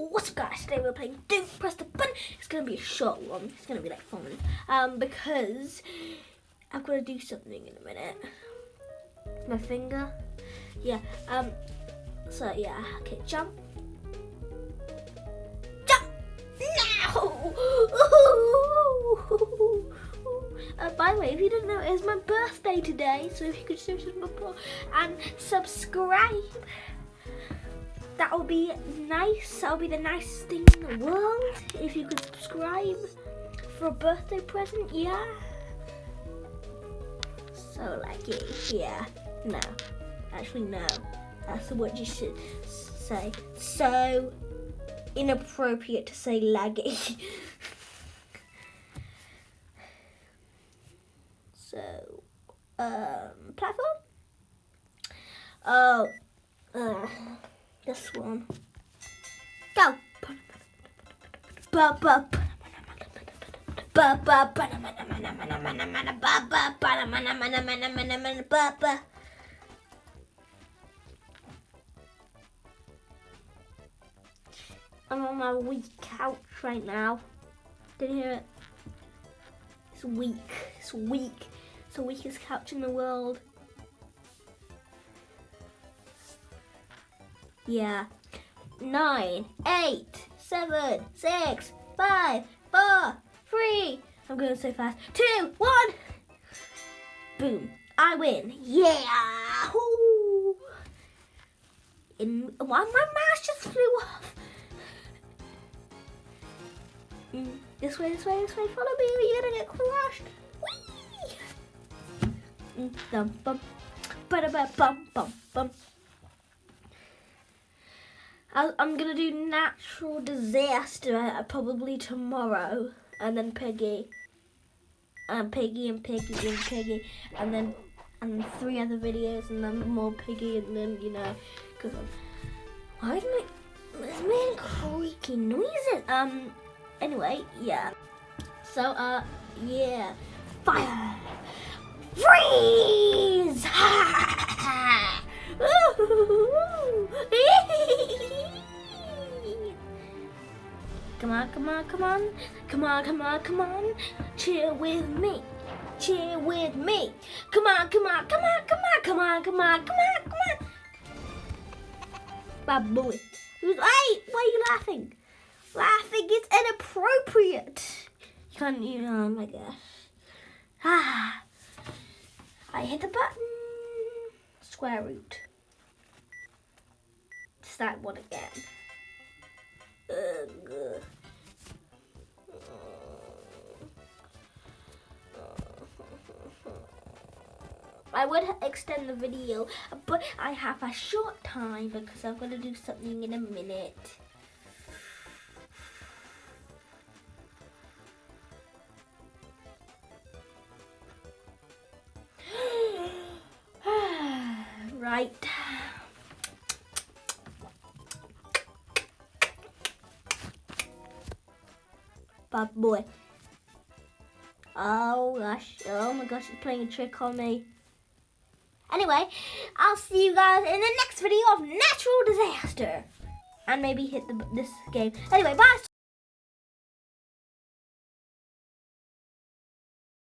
What's up guys, today we're playing Don't Press the Button. It's going to be a short one, it's going to be like 4 minutes, because I've got to do something in a minute. My finger, yeah, so yeah, okay, jump. Jump! No! By the way, if you didn't know, it's my birthday today, so if you could show some support and subscribe. That would be nice. That would be the nicest thing in the world if you could subscribe for a birthday present. Yeah. So lucky. Yeah. No. Actually, no. That's what you should say. So inappropriate to say laggy. So, platform. Oh. This one. Go. I'm on my weak couch right now. Did you hear it? It's weak. It's weak. It's the weakest couch in the world. Yeah. 9, 8, 7, 6, 5, 4, 3. I'm going so fast. 2, 1. Boom. I win. Yeah. Ooh. My mouse just flew off. This way, this way, this way. Follow me or you're going to get crushed. Whee! Bum, bum. Bum, bum, bum. I'm going to do natural disaster probably tomorrow. And then Piggy. And Piggy and Piggy and Piggy. And then 3 other videos. And then more Piggy. And then, you know. Because why is there's many creaky noises? Anyway, yeah. So, yeah. Fire. Freeze! Come on, come on, come on. Come on, come on, come on. Cheer with me. Cheer with me. Come on, come on, come on, come on, come on, come on, come on, come on. Bad boy. Hey, why are you laughing? Laughing is inappropriate. You can't even, oh my gosh. I hit the button. Square root. It's that one again. Ugh. I would extend the video, but I have a short time because I'm going to do something in a minute. Right. Bad boy. Oh gosh. Oh my gosh, it's playing a trick on me. Anyway, I'll see you guys in the next video of Natural Disaster. And maybe hit this game. Anyway, bye.